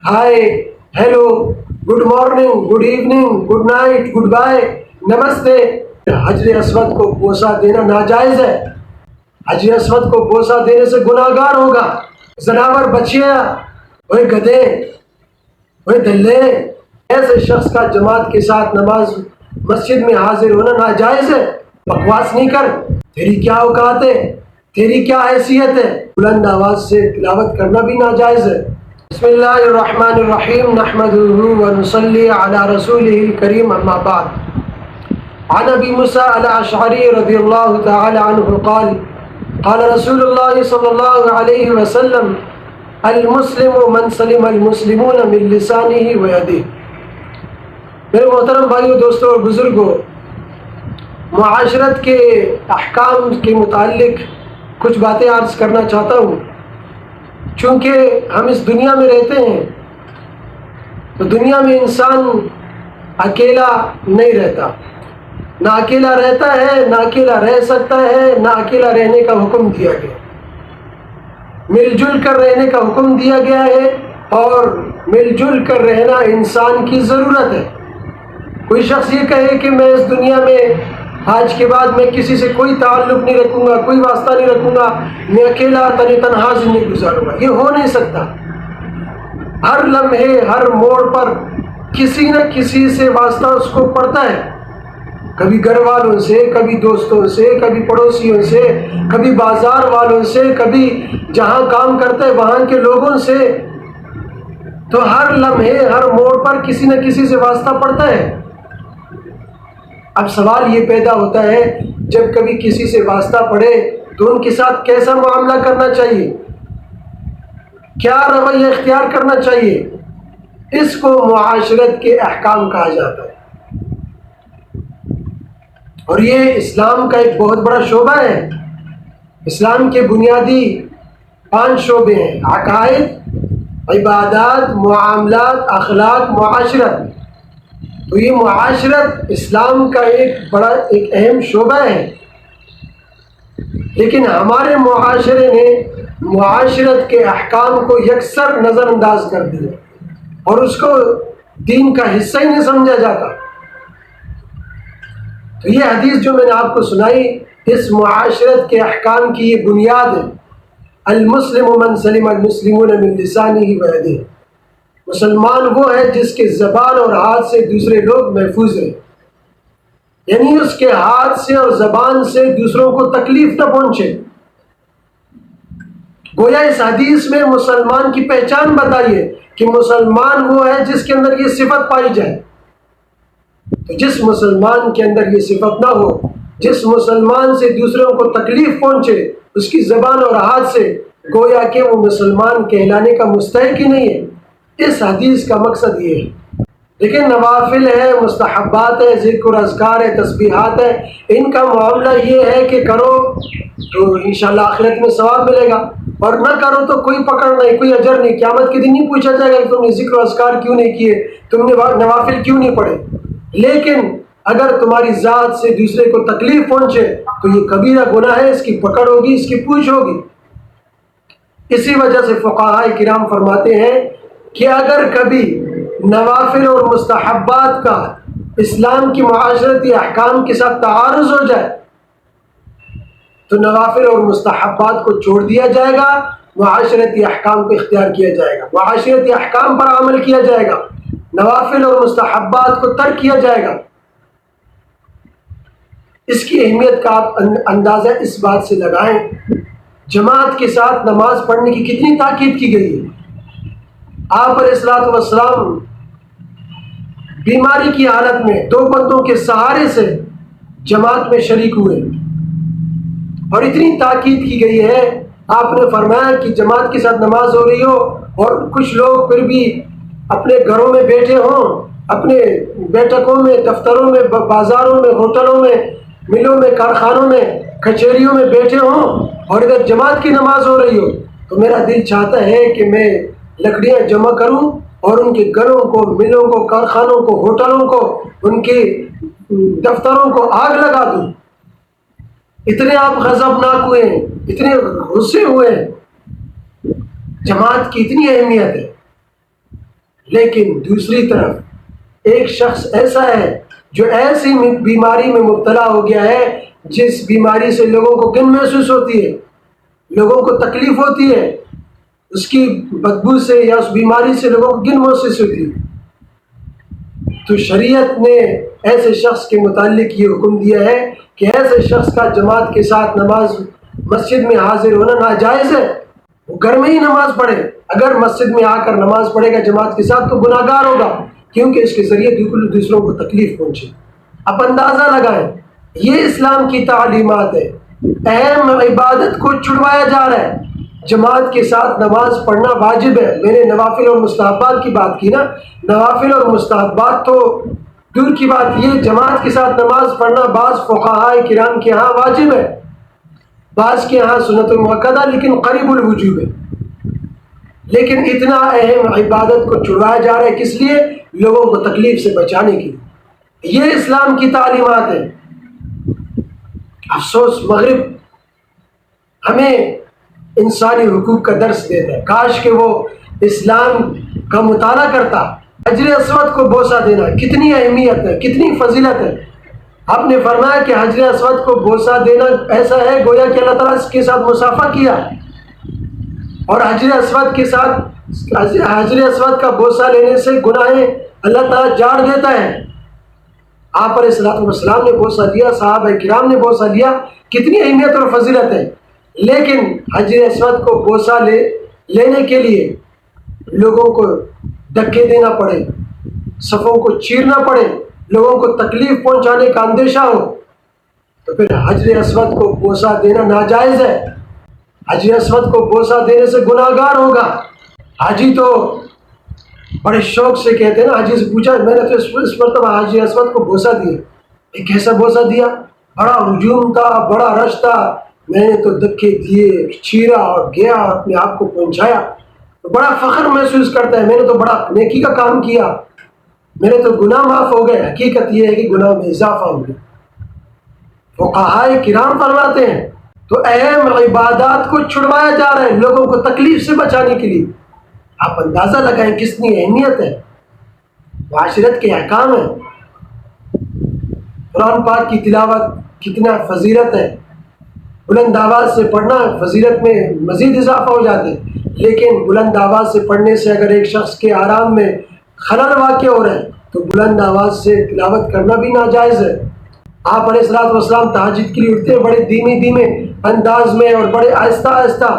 ہائے، hello, good morning, good evening, good night, good bye, namaste. حجر اسود کو بوسہ دینا ناجائز ہے۔ حجر اسود کو بوسہ دینے سے گناہگار ہوگا۔ زناور بچیاں، وہ گدھے، وہ دلے، ایسے شخص کا جماعت کے ساتھ نماز مسجد میں حاضر ہونا ناجائز ہے۔ بکواس نہیں کر، تیری کیا اوقات ہے، تیری کیا حیثیت ہے؟ بلند آواز سے تلاوت کرنا بھی ناجائز ہے۔ بسم اللہ الرحمن الرحیم، نحمده ونصلی علی رسوله الکریم، اما بعد۔ عن ابی موسیٰ الاشعری رضی اللہ تعالی عنہ قال قال رسول اللہ صلی اللہ علیہ وسلم المسلم من سلم المسلمون من لسانه ویدہ۔ میرے محترم بھائیو، دوستو اور بزرگوں، معاشرت کے احکام کے متعلق کچھ باتیں عرض کرنا چاہتا ہوں۔ چونکہ ہم اس دنیا میں رہتے ہیں تو دنیا میں انسان اکیلا نہیں رہتا، نہ اکیلا رہتا ہے، نہ اکیلا رہ سکتا ہے، نہ اکیلا رہنے کا حکم دیا گیا۔ مل جل کر رہنے کا حکم دیا گیا ہے، اور مل جل کر رہنا انسان کی ضرورت ہے۔ کوئی شخص یہ کہے کہ میں اس دنیا میں آج کے بعد میں کسی سے کوئی تعلق نہیں رکھوں گا، کوئی واسطہ نہیں رکھوں گا، میں اکیلا تنہا زندگی گزاروں گا، یہ ہو نہیں سکتا۔ ہر لمحے، ہر موڑ پر کسی نہ کسی سے واسطہ اس کو پڑتا ہے، کبھی گھر والوں سے، کبھی دوستوں سے، کبھی پڑوسیوں سے، کبھی بازار والوں سے، کبھی جہاں کام کرتا ہے وہاں کے لوگوں سے۔ تو ہر لمحے، ہر موڑ پر کسی نہ کسی سے واسطہ پڑتا ہے۔ اب سوال یہ پیدا ہوتا ہے، جب کبھی کسی سے واسطہ پڑے تو ان کے ساتھ کیسا معاملہ کرنا چاہیے، کیا رویہ اختیار کرنا چاہیے؟ اس کو معاشرت کے احکام کہا جاتا ہے، اور یہ اسلام کا ایک بہت بڑا شعبہ ہے۔ اسلام کے بنیادی 5 شعبے ہیں: عقائد، عبادات، معاملات، اخلاق، معاشرت۔ تو یہ معاشرت اسلام کا ایک اہم شعبہ ہے، لیکن ہمارے معاشرے نے معاشرت کے احکام کو یکسر نظر انداز کر دیا، اور اس کو دین کا حصہ ہی نہیں سمجھا جاتا۔ تو یہ حدیث جو میں نے آپ کو سنائی، اس معاشرت کے احکام کی یہ بنیاد ہے۔ المسلم من سلم المسلمون من لسانہ ویدہ۔ مسلمان وہ ہے جس کے زبان اور ہاتھ سے دوسرے لوگ محفوظ ہیں، یعنی اس کے ہاتھ سے اور زبان سے دوسروں کو تکلیف نہ پہنچے۔ گویا اس حدیث میں مسلمان کی پہچان بتائیے کہ مسلمان وہ ہے جس کے اندر یہ صفت پائی جائے۔ تو جس مسلمان کے اندر یہ صفت نہ ہو، جس مسلمان سے دوسروں کو تکلیف پہنچے اس کی زبان اور ہاتھ سے، گویا کہ وہ مسلمان کہلانے کا مستحق ہی نہیں ہے۔ اس حدیث کا مقصد یہ ہے۔ لیکن نوافل ہے، مستحبات ہے، ذکر اذکار ہے، تسبیحات ہے، ان کا معاملہ یہ ہے کہ کرو تو انشاءاللہ آخرت میں ثواب ملے گا، اور نہ کرو تو کوئی پکڑ نہیں، کوئی اجر نہیں۔ قیامت کے دن نہیں پوچھا جائے گا کہ تم نے ذکر و اذکار کیوں نہیں کیے، تم نے نوافل کیوں نہیں پڑھے۔ لیکن اگر تمہاری ذات سے دوسرے کو تکلیف پہنچے تو یہ کبیرہ گناہ ہے، اس کی پکڑ ہوگی، اس کی پوچھ ہوگی۔ اسی وجہ سے فقہاء کرام فرماتے ہیں کہ اگر کبھی نوافل اور مستحبات کا اسلام کی معاشرتی احکام کے ساتھ تعارض ہو جائے تو نوافل اور مستحبات کو چھوڑ دیا جائے گا، معاشرتی احکام کو اختیار کیا جائے گا، معاشرتی احکام پر عمل کیا جائے گا، نوافل اور مستحبات کو ترک کیا جائے گا۔ اس کی اہمیت کا آپ اندازہ اس بات سے لگائیں، جماعت کے ساتھ نماز پڑھنے کی کتنی تاکید کی گئی ہے۔ آپ علیہ الصلوۃ والسلام بیماری کی حالت میں 2 بندوں کے سہارے سے جماعت میں شریک ہوئے، اور اتنی تاکید کی گئی ہے، آپ نے فرمایا کہ جماعت کے ساتھ نماز ہو رہی ہو اور کچھ لوگ پھر بھی اپنے گھروں میں بیٹھے ہوں، اپنے بیٹھکوں میں، دفتروں میں، بازاروں میں، ہوٹلوں میں، ملوں میں، کارخانوں میں، کچہریوں میں بیٹھے ہوں، اور ادھر جماعت کی نماز ہو رہی ہو، تو میرا دل چاہتا ہے کہ میں لکڑیاں جمع کروں اور ان کے گھروں کو، ملوں کو، کارخانوں کو، ہوٹلوں کو، ان کے دفتروں کو آگ لگا دوں۔ اتنے آپ غضبناک ہوئے ہیں، اتنے غصے ہوئے ہیں، جماعت کی اتنی اہمیت ہے۔ لیکن دوسری طرف ایک شخص ایسا ہے جو ایسی بیماری میں مبتلا ہو گیا ہے جس بیماری سے لوگوں کو گن محسوس ہوتی ہے، لوگوں کو تکلیف ہوتی ہے، اس کی بدبو سے یا اس بیماری سے لوگوں کو گن محسوس ہوتی ہے، تو شریعت نے ایسے شخص کے متعلق یہ حکم دیا ہے کہ ایسے شخص کا جماعت کے ساتھ نماز مسجد میں حاضر ہونا ناجائز ہے۔ وہ گھر میں ہی نماز پڑھے، اگر مسجد میں آ کر نماز پڑھے گا جماعت کے ساتھ تو گناہ گار ہوگا، کیونکہ اس کے ذریعے دوسروں کو تکلیف پہنچے۔ اب اندازہ لگائیں، یہ اسلام کی تعلیمات ہے، اہم عبادت کو چھڑوایا جا رہا ہے۔ جماعت کے ساتھ نماز پڑھنا واجب ہے۔ میں نے نوافل اور مستحبات کی بات کی نا، نوافل اور مستحبات تو دور کی بات، یہ جماعت کے ساتھ نماز پڑھنا بعض فقہاء کرام کے ہاں واجب ہے، بعض کے ہاں سنت مؤکدہ لیکن قریب الوجوب ہے۔ لیکن اتنا اہم عبادت کو چھڑوایا جا رہا ہے، کس لیے؟ لوگوں کو تکلیف سے بچانے کے لیے۔ یہ اسلام کی تعلیمات ہے۔ افسوس مغرب ہمیں انسانی حقوق کا درس دیتا ہے، کاش کہ وہ اسلام کا مطالعہ کرتا۔ حجر اسود کو بوسہ دینا کتنی اہمیت ہے، کتنی فضیلت ہے۔ آپ نے فرمایا کہ حجر اسود کو بوسہ دینا ایسا ہے گویا کہ اللہ تعالیٰ اس کے ساتھ مصافحہ کیا، اور حجر اسود کے ساتھ حجر اسود کا بوسہ لینے سے گناہیں اللہ تعالیٰ جاڑ دیتا ہے۔ آپ علیہ الصلوۃ والسلام نے بوسہ لیا، صحابہ کرام نے بوسہ لیا، کتنی اہمیت اور فضیلت ہے۔ لیکن حجر اسود کو بوسہ لینے کے لیے لوگوں کو دھکے دینا پڑے، صفوں کو چیرنا پڑے، لوگوں کو تکلیف پہنچانے کا اندیشہ ہو، تو پھر حجر اسود کو بوسہ دینا ناجائز ہے۔ حجر اسود کو بوسہ دینے سے گناہ گار ہوگا۔ حاجی تو بڑے شوق سے کہتے ہیں نا، حاجی سے پوچھا میں نے تو اس مرتبہ حجر اسود کو بوسہ دیا، ایک کیسا بوسہ دیا؟ بڑا ہجوم تھا، بڑا رش تھا، میں نے تو دھکے دیے، چیرا اور گیا اور اپنے آپ کو پہنچایا، تو بڑا فخر محسوس کرتا ہے، میں نے تو بڑا نیکی کا کام کیا، میرے تو گناہ معاف ہو گئے۔ حقیقت یہ ہے کہ گناہ میں اضافہ ہو گیا۔ فقہاء کرام فرماتے ہیں تو اہم عبادات کو چھڑوایا جا رہا ہے لوگوں کو تکلیف سے بچانے کے لیے۔ آپ اندازہ لگائیں کتنی اہمیت ہے، معاشرت کے احکام ہیں۔ قرآن پاک کی تلاوت کتنا فضیلت ہے، بلند آواز سے پڑھنا فضیلت میں مزید اضافہ ہو جاتے ہیں، لیکن بلند آواز سے پڑھنے سے اگر ایک شخص کے آرام میں خلل واقع ہو رہا ہے تو بلند آواز سے تلاوت کرنا بھی ناجائز ہے۔ آپ علیہ الصلوۃ والسلام تہجد کے لیے اٹھتے ہیں بڑے دھیمے دھیمے انداز میں اور بڑے آہستہ آہستہ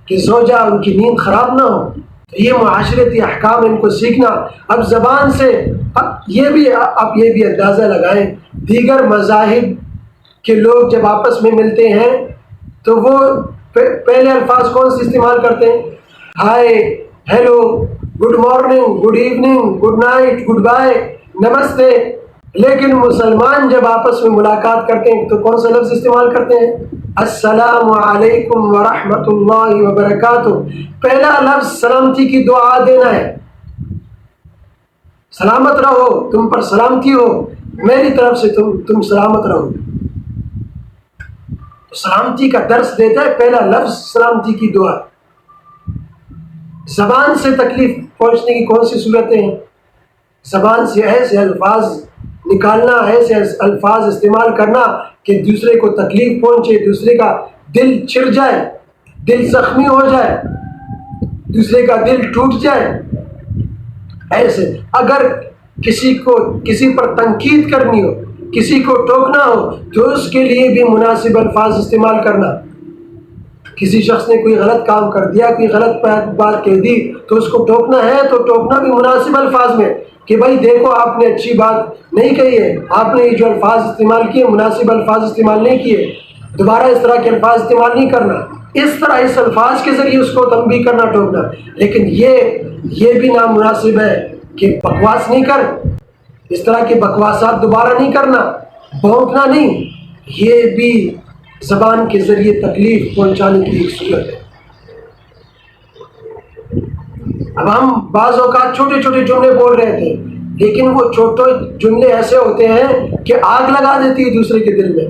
کہ زوجہ ان کی نیند خراب نہ ہو۔ تو یہ معاشرتی احکام ان کو سیکھنا۔ اب زبان سے آپ یہ بھی اندازہ لگائیں، دیگر مذاہب کے لوگ جب آپس میں ملتے ہیں تو وہ پہلے الفاظ کون سے استعمال کرتے ہیں؟ Hi, hello, good morning, good evening, good night, good bye, namaste. لیکن مسلمان جب آپس میں ملاقات کرتے ہیں تو کون سا لفظ استعمال کرتے ہیں؟ السلام علیکم ورحمۃ اللہ وبرکاتہ۔ پہلا لفظ سلامتی کی دعا دینا ہے، سلامت رہو، تم پر سلامتی ہو، میری طرف سے تم سلامت رہو۔ تو سلامتی کا درس دیتا ہے پہلا لفظ سلامتی کی دعا۔ زبان سے تکلیف پہنچنے کی کون سی صورتیں ہیں؟ زبان سے ایسے الفاظ نکالنا، ایسے الفاظ استعمال کرنا کہ دوسرے کو تکلیف پہنچے، دوسرے کا دل چر جائے، دل زخمی ہو جائے، دوسرے کا دل ٹوٹ جائے۔ ایسے اگر کسی پر تنقید کرنی ہو، کسی کو ٹوکنا ہو تو اس کے لیے بھی مناسب الفاظ استعمال کرنا۔ کسی شخص نے کوئی غلط کام کر دیا، کوئی غلط بات کہہ دی تو اس کو ٹوکنا ہے تو ٹوکنا بھی مناسب الفاظ میں کہ بھائی دیکھو آپ نے اچھی بات نہیں کہی ہے، آپ نے یہ جو الفاظ استعمال کیے مناسب الفاظ استعمال نہیں کیے، دوبارہ اس طرح کے الفاظ استعمال نہیں کرنا۔ اس طرح اس الفاظ کے ذریعے اس کو تنبیہ کرنا، ٹوکنا۔ لیکن یہ بھی نامناسب ہے کہ بکواس نہیں کر، اس طرح کی بکواسات دوبارہ نہیں کرنا، بھونکنا نہیں، یہ بھی زبان کے ذریعے تکلیف پہنچانے کی ایک صورت ہے۔ اب ہم بعض اوقات چھوٹے چھوٹے جملے بول رہے تھے، لیکن وہ چھوٹے جملے ایسے ہوتے ہیں کہ آگ لگا دیتی ہے دوسرے کے دل میں۔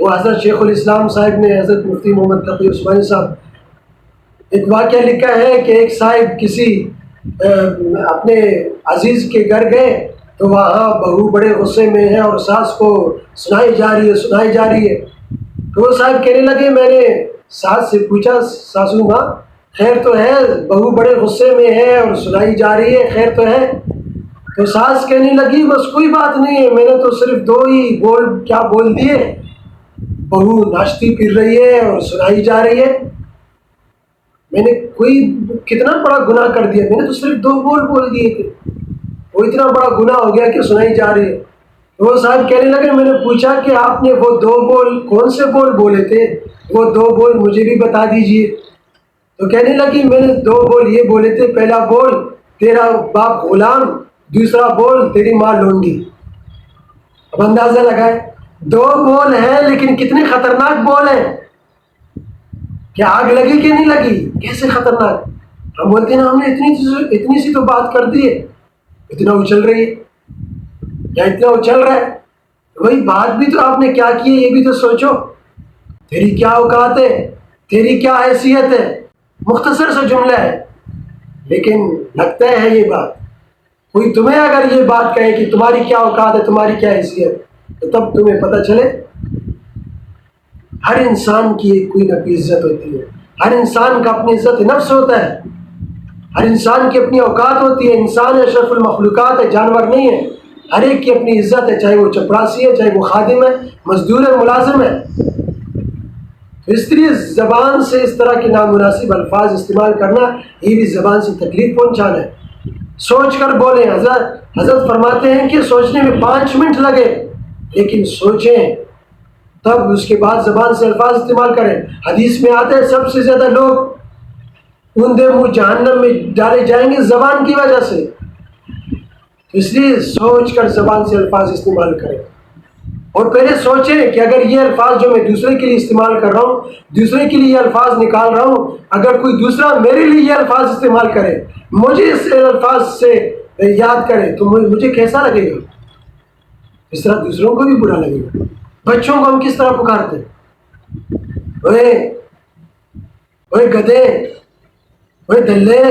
وہ حضرت شیخ الاسلام صاحب نے، حضرت مفتی محمد تقی عثمانی صاحب، ایک واقعہ لکھا ہے کہ ایک صاحب کسی اپنے عزیز کے گھر گئے تو وہاں بہو بڑے غصے میں ہے اور ساس کو سنائی جا رہی ہے. تو وہ صاحب کہنے لگے، میں نے ساس سے پوچھا، ساسو ماں خیر تو ہے؟ بہو بڑے غصے میں ہے اور سنائی جا رہی ہے، خیر تو ہے؟ تو ساس کہنے لگی، بس کوئی بات نہیں ہے، میں نے تو صرف دو ہی بول دیے، بہو ناشتی پھر رہی ہے اور سنائی جا رہی ہے. میں نے کتنا بڑا گناہ کر دیا، میں نے تو صرف دو بول دیے تھے، وہ اتنا بڑا گناہ ہو گیا کہ سنائی جا رہی ہے. وہ صاحب کہنے لگے، میں نے پوچھا کہ آپ نے وہ دو کون سے بولے تھے؟ وہ دو مجھے بھی بتا دیجئے. تو کہنے لگی، میں نے دو یہ بولے تھے، پہلا بول تیرا باپ غلام، دوسرا بول تیری ماں لونڈی. اب اندازہ لگائے، دو بول ہیں لیکن کتنے خطرناک بول ہیں. کیا آگ لگی کہ نہیں لگی؟ کیسے خطرناک. ہم بولتے ہیں ہم نے اتنی سی تو بات کر دی ہے، اتنا اچل رہی ہے یا اتنا اچل رہا ہے. وہی بات بھی تو آپ نے کیا کی ہے، یہ بھی تو سوچو. تیری کیا اوقات ہے، تیری کیا حیثیت ہے. مختصر سا جملہ ہے لیکن لگتا ہے یہ بات. کوئی تمہیں اگر یہ بات کہے کہ تمہاری کیا اوقات ہے، تمہاری کیا حیثیت، تو تب تمہیں پتہ چلے ہر انسان کی کوئی نہ کوئی عزت ہوتی ہے. ہر انسان کا اپنی عزت نفس ہوتا ہے. ہر انسان کی اپنی اوقات ہوتی ہے. انسان اشرف المخلوقات ہے، جانور نہیں ہے. ہر ایک کی اپنی عزت ہے، چاہے وہ چپراسی ہے، چاہے وہ خادم ہے، مزدور ہے، ملازم ہے. اس لیے زبان سے اس طرح کے نامناسب الفاظ استعمال کرنا، یہ بھی زبان سے تکلیف پہنچانا ہے. سوچ کر بولیں. حضرت فرماتے ہیں کہ سوچنے میں 5 منٹ لگے، لیکن سوچیں تب اس کے بعد زبان سے الفاظ استعمال کریں. حدیث میں آتا ہے سب سے زیادہ لوگ اندھے منہ جہنم میں ڈالے جائیں گے زبان کی وجہ سے. اس لیے سوچ کر زبان سے الفاظ استعمال کریں، اور پہلے سوچیں کہ اگر یہ الفاظ جو میں دوسرے کے لیے استعمال کر رہا ہوں، دوسرے کے لیے یہ الفاظ نکال رہا ہوں، اگر کوئی دوسرا میرے لیے یہ الفاظ استعمال کرے، مجھے اس الفاظ سے یاد کرے، تو مجھے کیسا لگے گا؟ اس طرح دوسروں کو بھی برا لگے گا. بچوں کو ہم کس طرح پکارتے ہیں؟ اوے گدھے، اوے دلے،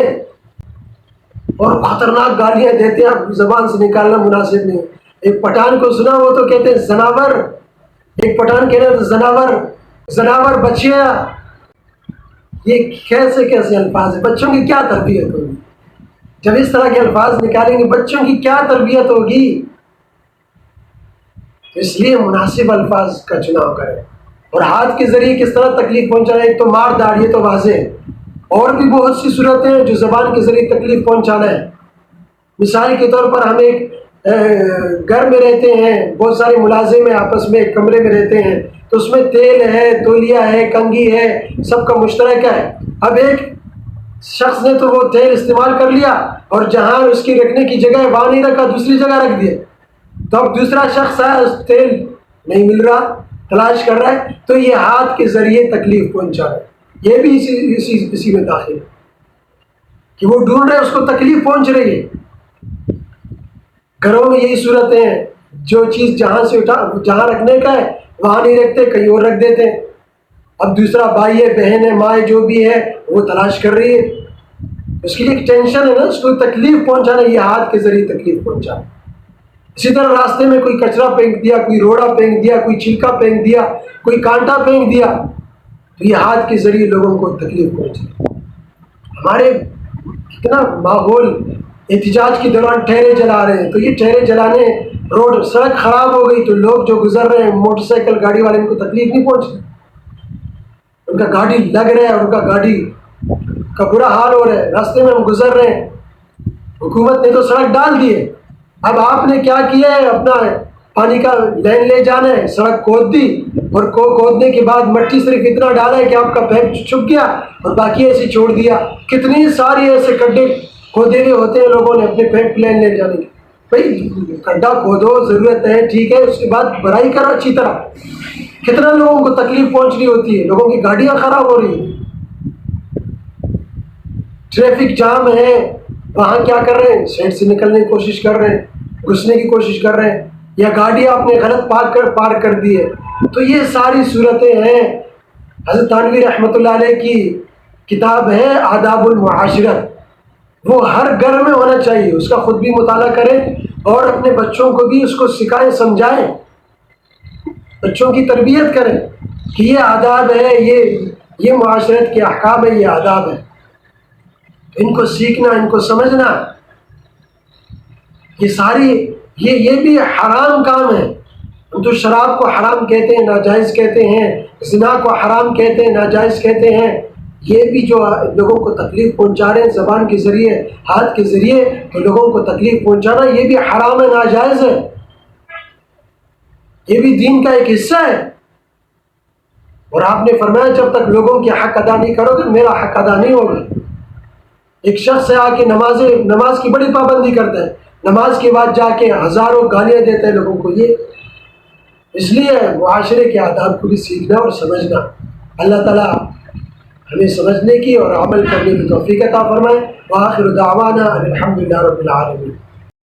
اور خطرناک گالیاں دیتے ہیں، زبان سے نکالنا مناسب نہیں. ایک پٹھان کو سنا، وہ تو کہتے ہیں زناور. ایک پٹھان کہہ رہے ہیں زناور بچیا. یہ کیسے الفاظ ہیں؟ بچوں کی کیا تربیت ہوگی جب اس طرح کے الفاظ نکالیں گے؟ بچوں کی کیا تربیت ہوگی؟ اس لیے مناسب الفاظ کا چناؤ کریں. اور ہاتھ کے ذریعے کس طرح تکلیف پہنچانا ہے؟ ایک تو مار داڑ، یہ تو واضح ہے. اور بھی بہت سی صورتیں ہیں جو زبان کے ذریعے تکلیف پہنچانا ہے. مثال کے طور پر ہم ایک گھر میں رہتے ہیں، بہت سارے ملازم ہیں، آپس میں ایک کمرے میں رہتے ہیں، تو اس میں تیل ہے، تولیہ ہے، کنگھی ہے، سب کا مشترکہ ہے. اب ایک شخص نے تو وہ تیل استعمال کر لیا اور جہاں اس کی رکھنے کی جگہ ہے وہاں نہیں رکھا، دوسری جگہ رکھ دیا. تو اب دوسرا شخص آیا، اس تیل نہیں مل رہا، تلاش کر رہا ہے، تو یہ ہاتھ کے ذریعے تکلیف پہنچا رہا ہے. یہ بھی اسی میں داخل ہے کہ وہ ڈھونڈ رہے، اس کو تکلیف پہنچ رہی ہے. گھروں میں یہی صورتیں ہیں، جو چیز جہاں رکھنے کا ہے وہاں نہیں رکھتے، کہیں اور رکھ دیتے ہیں. اب دوسرا بھائی ہے، بہن ہے، ماں ہے، جو بھی ہے، وہ تلاش کر رہی ہے. اس کے لیے ایک ٹینشن ہے نا، اس کو تکلیف پہنچانا، یہ ہاتھ کے ذریعے تکلیف پہنچانا. اسی طرح راستے میں کوئی کچرا پھینک دیا، کوئی روڑا پھینک دیا، کوئی چھلکا پھینک دیا، کوئی کانٹا پھینک دیا، تو یہ ہاتھ کے ذریعے لوگوں کو تکلیف پہنچی. ہمارے کتنا ماحول احتجاج کے دوران ٹھہرے جلا رہے ہیں، تو یہ ٹھہرے جلانے، روڈ سڑک خراب ہو گئی تو لوگ جو گزر رہے ہیں، موٹر سائیکل گاڑی والے، ان کو تکلیف نہیں پہنچی. ان کا گاڑی لگ رہا ہے، ان کا گاڑی کا برا حال ہو رہا ہے، راستے میں ہم گزر رہے ہیں. حکومت نے تو سڑک ڈال دی ہے، اب آپ نے کیا کیا ہے؟ اپنا پانی کا لین لے جانا ہے، سڑک کھود دی، اور کھودنے کے بعد مٹی صرف اتنا ڈالا ہے کہ آپ کا پیر چھپ گیا اور باقی ایسے چھوڑ دیا. کتنی ساری ایسے گڈھے کھودے ہوئے ہوتے ہیں لوگوں نے اپنے پیر پلین لے جانے کے. بھائی گڈھا کھودو، ضرورت ہے، ٹھیک ہے، اس کے بعد بھرائی کرو اچھی طرح. کتنا لوگوں کو تکلیف پہنچ رہی ہوتی ہے، لوگوں کی گاڑیاں خراب ہو رہی ہیں. ٹریفک جام ہے، وہاں کیا کر رہے ہیں؟ سائڈ سے نکلنے کی کوشش کر رہے ہیں، گھسنے کی کوشش کر رہے ہیں، یا گاڑی آپ نے غلط پارک کر دی ہے. تو یہ ساری صورتیں ہیں. حضرت تھانوی رحمۃ اللہ علیہ کی کتاب ہے آداب المعاشرت، وہ ہر گھر میں ہونا چاہیے، اس کا خود بھی مطالعہ کریں اور اپنے بچوں کو بھی اس کو سکھائیں، سمجھائیں، بچوں کی تربیت کریں کہ یہ آداب ہے، یہ معاشرت کے احکام ہے، یہ آداب ہے، ان کو سیکھنا، ان کو سمجھنا۔ یہ بھی حرام کام ہے، ہم تو شراب کو حرام کہتے ہیں، ناجائز کہتے ہیں، زنا کو حرام کہتے ہیں، ناجائز کہتے ہیں، یہ بھی جو لوگوں کو تکلیف پہنچا رہے ہیں زبان کے ذریعے، ہاتھ کے ذریعے، تو لوگوں کو تکلیف پہنچانا یہ بھی حرام ہے، ناجائز ہے، یہ بھی دین کا ایک حصہ ہے۔ اور آپ نے فرمایا جب تک لوگوں کے حق ادا نہیں کرو گے میرا حق ادا نہیں ہوگا۔ ایک شخص ہے آ کے نماز کی بڑی پابندی کرتا ہے، نماز کے بعد جا کے ہزاروں گالیاں دیتا ہے لوگوں کو، یہ اس لیے معاشرے کے آداب کو بھی سیکھنا اور سمجھنا۔ اللہ تعالیٰ ہمیں سمجھنے کی اور عمل کرنے کی توفیق عطا فرمائے۔ وآخر دعوانا ان الحمد للہ رب العالمین۔